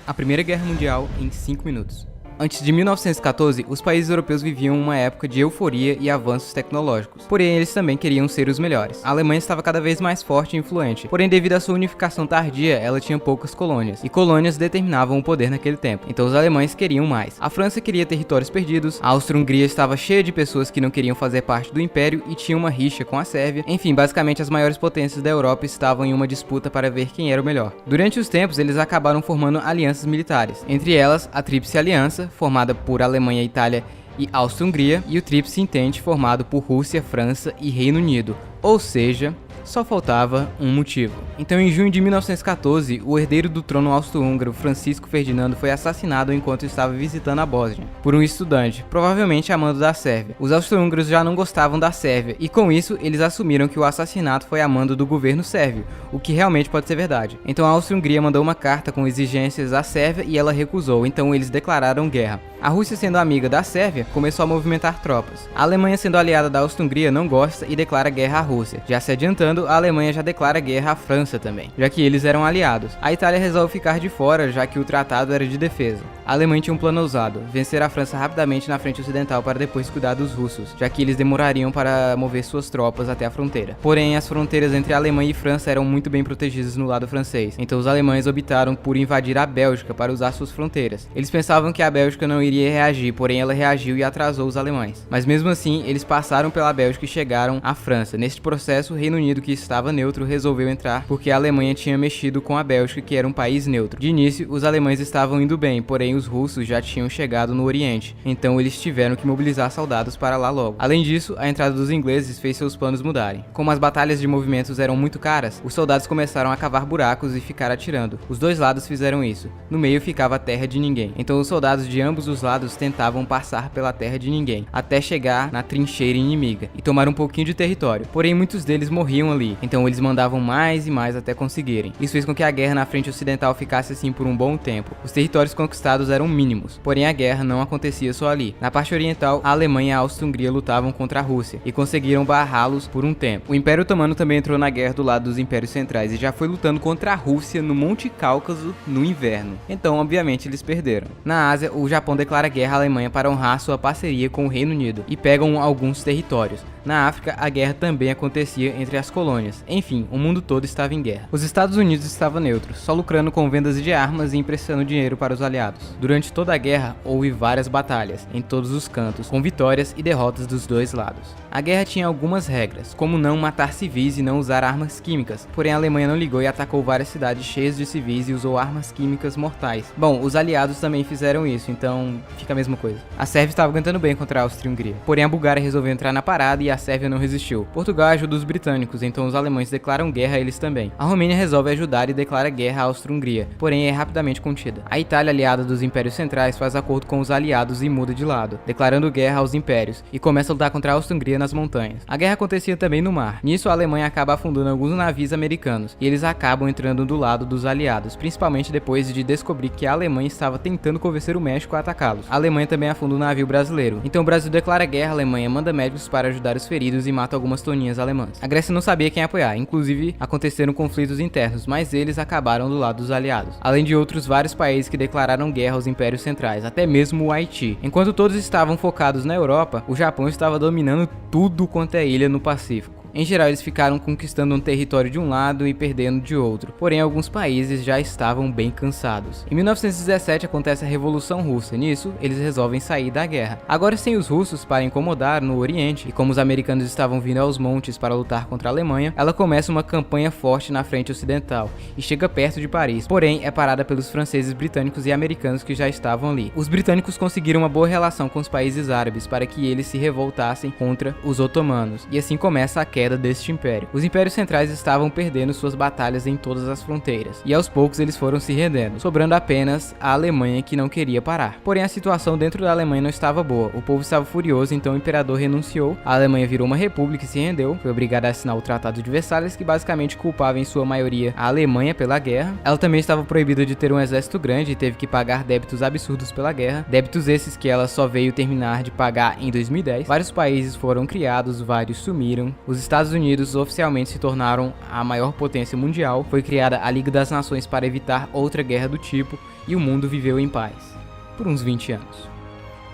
A Primeira Guerra Mundial em 5 minutos. Antes de 1914, os países europeus viviam uma época de euforia e avanços tecnológicos, porém eles também queriam ser os melhores. A Alemanha estava cada vez mais forte e influente, porém devido à sua unificação tardia, ela tinha poucas colônias, e colônias determinavam o poder naquele tempo, então os alemães queriam mais. A França queria territórios perdidos, a Áustria-Hungria estava cheia de pessoas que não queriam fazer parte do império e tinha uma rixa com a Sérvia. Enfim, basicamente as maiores potências da Europa estavam em uma disputa para ver quem era o melhor. Durante os tempos, eles acabaram formando alianças militares, entre elas a Tríplice Aliança, formada por Alemanha, Itália e Áustria-Hungria, e o Tríplice Entente, formado por Rússia, França e Reino Unido, ou seja, só faltava um motivo. Então, em junho de 1914, o herdeiro do trono austro-húngaro, Francisco Ferdinando, foi assassinado enquanto estava visitando a Bósnia, por um estudante, provavelmente a mando da Sérvia. Os austro-húngaros já não gostavam da Sérvia, e com isso, eles assumiram que o assassinato foi a mando do governo sérvio, o que realmente pode ser verdade. Então, a Áustria-Hungria mandou uma carta com exigências à Sérvia e ela recusou, então eles declararam guerra. A Rússia, sendo amiga da Sérvia, começou a movimentar tropas. A Alemanha, sendo aliada da Áustria-Hungria, não gosta e declara guerra à Rússia. Já se adiantando, a Alemanha já declara guerra à França também, já que eles eram aliados. A Itália resolve ficar de fora, já que o tratado era de defesa. A Alemanha tinha um plano ousado, vencer a França rapidamente na frente ocidental para depois cuidar dos russos, já que eles demorariam para mover suas tropas até a fronteira. Porém, as fronteiras entre a Alemanha e França eram muito bem protegidas no lado francês, então os alemães optaram por invadir a Bélgica para usar suas fronteiras. Eles pensavam que a Bélgica não iria reagir, porém ela reagiu e atrasou os alemães. Mas mesmo assim, eles passaram pela Bélgica e chegaram à França. Neste processo, o Reino Unido, que estava neutro, resolveu entrar porque a Alemanha tinha mexido com a Bélgica, que era um país neutro. De início, os alemães estavam indo bem, porém os russos já tinham chegado no Oriente, então eles tiveram que mobilizar soldados para lá logo. Além disso, a entrada dos ingleses fez seus planos mudarem. Como as batalhas de movimentos eram muito caras, os soldados começaram a cavar buracos e ficar atirando. Os dois lados fizeram isso. No meio ficava a terra de ninguém. Então os soldados de ambos os lados tentavam passar pela terra de ninguém, até chegar na trincheira inimiga e tomar um pouquinho de território. Porém, muitos deles morriam ali, então eles mandavam mais e mais até conseguirem. Isso fez com que a guerra na frente ocidental ficasse assim por um bom tempo. Os territórios conquistados eram mínimos, porém a guerra não acontecia só ali. Na parte oriental, a Alemanha e a Áustria-Hungria lutavam contra a Rússia e conseguiram barrá-los por um tempo. O Império Otomano também entrou na guerra do lado dos impérios centrais e já foi lutando contra a Rússia no Monte Cáucaso no inverno. Então, obviamente, eles perderam. Na Ásia, o Japão declara guerra à Alemanha para honrar sua parceria com o Reino Unido e pegam alguns territórios. Na África, a guerra também acontecia entre as colônias. Enfim, o mundo todo estava em guerra. Os Estados Unidos estavam neutros, só lucrando com vendas de armas e emprestando dinheiro para os aliados. Durante toda a guerra, houve várias batalhas, em todos os cantos, com vitórias e derrotas dos dois lados. A guerra tinha algumas regras, como não matar civis e não usar armas químicas, porém a Alemanha não ligou e atacou várias cidades cheias de civis e usou armas químicas mortais. Bom, os aliados também fizeram isso, então fica a mesma coisa. A Sérvia estava aguentando bem contra a Áustria-Hungria, porém a Bulgária resolveu entrar na parada e a Sérvia não resistiu. Portugal ajuda os britânicos, então os alemães declaram guerra a eles também. A Romênia resolve ajudar e declara guerra à Áustria-Hungria, porém é rapidamente contida. A Itália, aliada dos impérios centrais, faz acordo com os aliados e muda de lado, declarando guerra aos impérios, e começa a lutar contra a Áustria-Hungria nas montanhas. A guerra acontecia também no mar. Nisso, a Alemanha acaba afundando alguns navios americanos, e eles acabam entrando do lado dos aliados, principalmente depois de descobrir que a Alemanha estava tentando convencer o México a atacá-los. A Alemanha também afunda um navio brasileiro. Então o Brasil declara guerra, a Alemanha manda médicos para ajudar os feridos e mata algumas toninhas alemãs. A Grécia não sabia quem apoiar, inclusive aconteceram conflitos internos, mas eles acabaram do lado dos aliados. Além de outros vários países que declararam guerra aos impérios centrais, até mesmo o Haiti. Enquanto todos estavam focados na Europa, o Japão estava dominando tudo quanto é ilha no Pacífico. Em geral, eles ficaram conquistando um território de um lado e perdendo de outro, porém alguns países já estavam bem cansados. Em 1917 acontece a Revolução Russa, nisso eles resolvem sair da guerra. Agora sem os russos para incomodar no Oriente, e como os americanos estavam vindo aos montes para lutar contra a Alemanha, ela começa uma campanha forte na frente ocidental e chega perto de Paris, porém é parada pelos franceses, britânicos e americanos que já estavam ali. Os britânicos conseguiram uma boa relação com os países árabes para que eles se revoltassem contra os otomanos, e assim começa a queda deste império. Os impérios centrais estavam perdendo suas batalhas em todas as fronteiras, e aos poucos eles foram se rendendo, sobrando apenas a Alemanha, que não queria parar. Porém a situação dentro da Alemanha não estava boa, o povo estava furioso, então o imperador renunciou, a Alemanha virou uma república e se rendeu, foi obrigada a assinar o Tratado de Versalhes, que basicamente culpava em sua maioria a Alemanha pela guerra. Ela também estava proibida de ter um exército grande e teve que pagar débitos absurdos pela guerra, débitos esses que ela só veio terminar de pagar em 2010. Vários países foram criados, vários sumiram, os Estados Unidos oficialmente se tornaram a maior potência mundial, foi criada a Liga das Nações para evitar outra guerra do tipo e o mundo viveu em paz por uns 20 anos.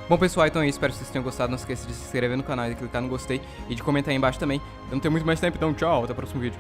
Bom pessoal, então é isso, espero que vocês tenham gostado, não esqueça de se inscrever no canal e clicar no gostei e de comentar aí embaixo também. Eu não tenho muito mais tempo, então tchau, até o próximo vídeo.